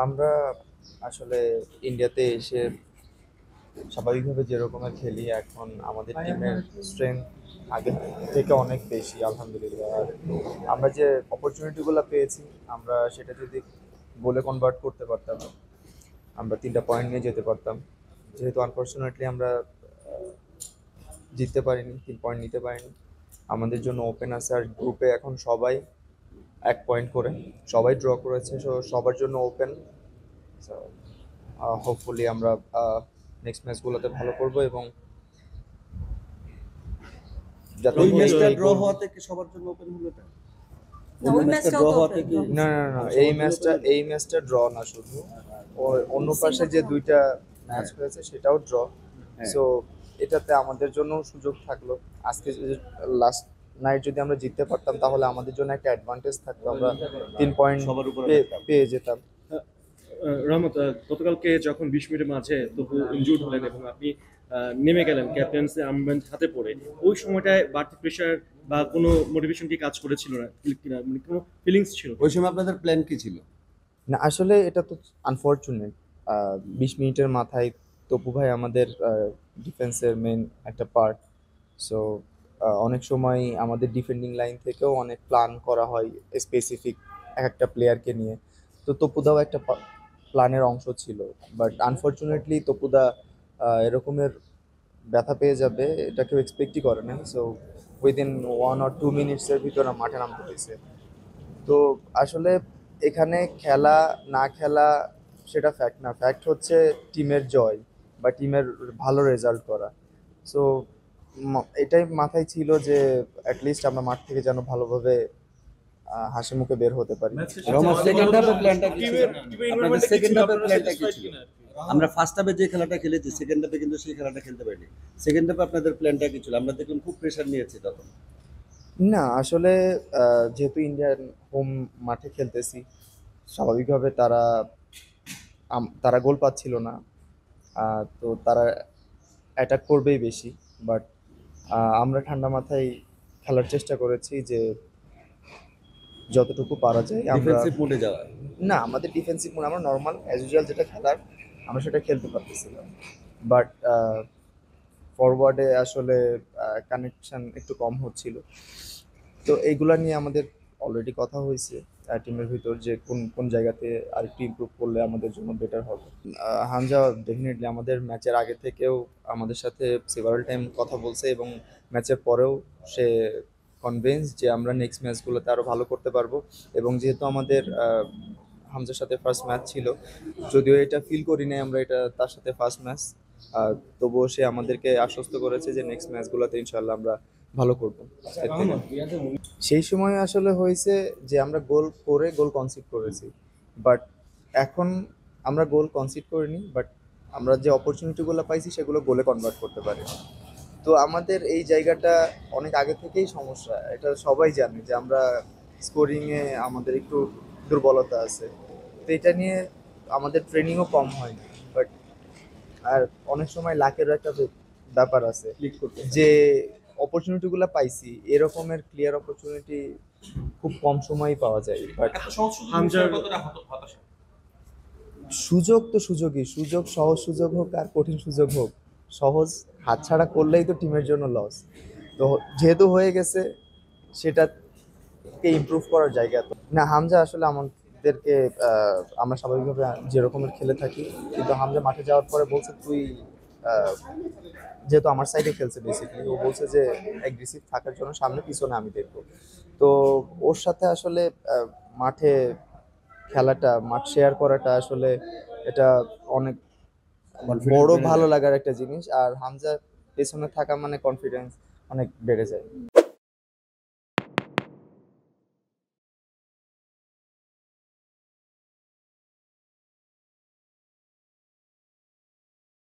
আমরা আসলে ইন্ডিয়াতে এসে স্বাভাবিকভাবে যে রকমের খেলি এখন আমাদের টিমের স্ট্রেংথ আগে থেকে অনেক বেশি আলহামদুলিল্লাহ। আর আমরা যে অপরচুনিটিগুলো পেয়েছি আমরা সেটা যদি গোলে কনভার্ট করতে পারতাম আমরা 3টা পয়েন্ট নিয়ে যেতে পারতাম। যেহেতু আনফর্চুনেটলি আমরা জিততে পারিনি, 3 পয়েন্ট নিতে পারিনি। আমাদের জন্য ওপেন আছে আর গ্রুপে এখন সবাই 1 পয়েন্ট করে, সবাই ড্র করেছে, সবার জন্য ওপেন। হোপফুলি আমরা নেক্সট ম্যাচগুলোতে ভালো করব এবং যাতে ওই এই- ম্যাচটা এই ড্র goal- হওয়াতে কি সবার জন্য ওপেন হলো এটা? না, ওই ম্যাচটাও ড্র তো হওয়াতে open, কি draw না না না, এই ম্যাচটা ড্র না, শুধু অন্য পাশে যে সিঙ্গাপুর। 2টা ম্যাচ হয়েছে সেটাও ড্র। হ্যাঁ। সো এটাতে আমাদের জন্য সুযোগ থাকলো। আজকে লাস্ট নাইট যদি আমরা জিততে পারতাম তাহলে আমাদের জন্য একটা অ্যাডভান্টেজ থাকতো, আমরা 3 পয়েন্ট সবার উপরে থাকতাম। পেয়ে যেতাম। রহমত, গতকালকে যখন 20 মিনিটের মাঝে তবু ইনজুর্ড হলেন এবং আপনি নেমে গেলেন ক্যাপ্টেন্সি আর্মব্যান্ড হাতে পড়ে, ওই সময়টায় বাড়তি প্রেশার বা কোনো মোটিভেশন কি কাজ করেছিল না কিনা, মানে কোনো ফিলিংস ছিল? ওই সময় আপনাদের প্ল্যান কি ছিল? না আসলে এটা তো আনফর্চুনেট। 20 মিনিটের মাথায় তপু ভাই আমাদের ডিফেন্সের মেন একটা পার্ট। সো অনেক সময় আমাদের ডিফেন্ডিং লাইন থেকেও অনেক প্ল্যান করা হয় স্পেসিফিক একটা প্লেয়ারকে নিয়ে। তো তপুদাও একটা প্ল্যানের অংশ ছিল, বাট আনফর্চুনেটলি তপুদা এরকমের ব্যথা পেয়ে যাবে এটা কেউ এক্সপেক্টই করে না। সো উইদিন 1 or 2 মিনিটসের ভিতরে মাঠে নামতে হয়েছে। তো আসলে এখানে খেলা না খেলা সেটা ফ্যাক্ট না, ফ্যাক্ট হচ্ছে টিমের জয় বা টিমের ভালো রেজাল্ট করা। সো এটাই মাথায় ছিল যে অ্যাটলিস্ট আমরা মাঠ থেকে যেন ভালোভাবে হাসি মুখে বের হতে পারি। রহমত, সেকেন্ড হাফে প্ল্যানটা কি ছিল? আপনাদের সেকেন্ড হাফে প্ল্যানটা কি ছিল? আমরা ফার্স্ট হাফে যে খেলাটা খেলেছি সেকেন্ড হাফে কিন্তু সেই খেলাটা খেলতে পারিনি। সেকেন্ড হাফে আপনাদের প্ল্যানটা কি ছিল? আমরা দেখলাম খুব প্রেসার নিয়েছি তখন। না আসলে যেহেতু ইন্ডিয়ান হোম মাঠে খেলতেছি, স্বাভাবিকভাবে তারা গোল পাচ্ছিল না। তো তারা অ্যাটাক করবেই বেশি, বাট আমরা ঠান্ডা মাথায় খেলার চেষ্টা করেছি যে যতটুকু পারা যায় আমরা। ডিফেন্সিভ মোডে যাওয়া। না, আমাদের ডিফেন্সিভ মোড আমরা নর্মাল অ্যাজ ইউজুয়াল যেটা খেলার আমরা সেটা খেলতে পারতেছিলাম, বাট ফরওয়ার্ডে আসলে কানেকশন একটু কম হচ্ছিল। তো এইগুলা নিয়ে আমাদের অলরেডি কথা হয়েছে টিমের ভিতর যে কোন কোন জায়গাতে আরেকটু ইমপ্রুভ করলে আমাদের জন্য বেটার হবে। হামজা ডেফিনেটলি আমাদের ম্যাচের আগে থেকেও আমাদের সাথে সেভারাল টাইম কথা বলছে এবং ম্যাচের পরেও সে কনভিন্স যে আমরা নেক্সট ম্যাচগুলোতে আরও ভালো করতে পারবো। এবং যেহেতু আমাদের হামজার সাথে ফার্স্ট ম্যাচ ছিল, যদিও এটা ফিল করি নাই আমরা এটা তার সাথে ফার্স্ট ম্যাচ, তবুও সে আমাদেরকে আশ্বস্ত করেছে যে নেক্সট ম্যাচগুলোতে ইনশাল্লাহ আমরা ভালো করবো। সেই সময় আসলে হয়েছে যে আমরা গোল করে গোল কনসিড করেছি, বাট এখন আমরা গোল কনসিড করিনি, বাট আমরা যে অপরচুনিটিগুলো পাইছি সেগুলো গোলে কনভার্ট করতে পারি। তো আমাদের এই জায়গাটা অনেক আগে থেকেই সমস্যা, এটা সবাই জানে যে আমরা স্কোরিংয়ে আমাদের একটু দুর্বলতা আছে। তো এটা নিয়ে আমাদের ট্রেনিংও কম হয়, বাট আর অনেক সময় লাকেরও একটা ব্যাপার আছে ক্লিক করতে। যে অপরচুনিটিগুলো পাইছি, এরকমের ক্লিয়ার অপরচুনিটি খুব কম সময়ই পাওয়া যায়। বাট হামজার সুযোগ তো সুযোগই, সুযোগ সহজ সুযোগ হোক আর কঠিন সুযোগ হোক, সহজ হাতছাড়া করলেই তো টিমের জন্য লস। তো যেহেতু হয়ে গেছে সেটাকে ইমপ্রুভ করার জায়গা তো না। হামজা আসলে আমাদেরকে আমরা স্বাভাবিকভাবে যে রকমের খেলে থাকি, কিন্তু হামজা মাঠে যাওয়ার পরে বলছে তুই আহ, যেহেতু আমার সাইডে খেলছে বেসিক্যালি, ও বলছে যে অ্যাগ্রেসিভ থাকার জন্য সামনে পিছনে আমি দেখবো। তো ওর সাথে আসলে মাঠে খেলাটা, মাঠ শেয়ার করাটা আসলে এটা অনেক বড় ভালো লাগার একটা জিনিস। আর হামজা পেছনে থাকা মানে কনফিডেন্স অনেক বেড়ে যায়।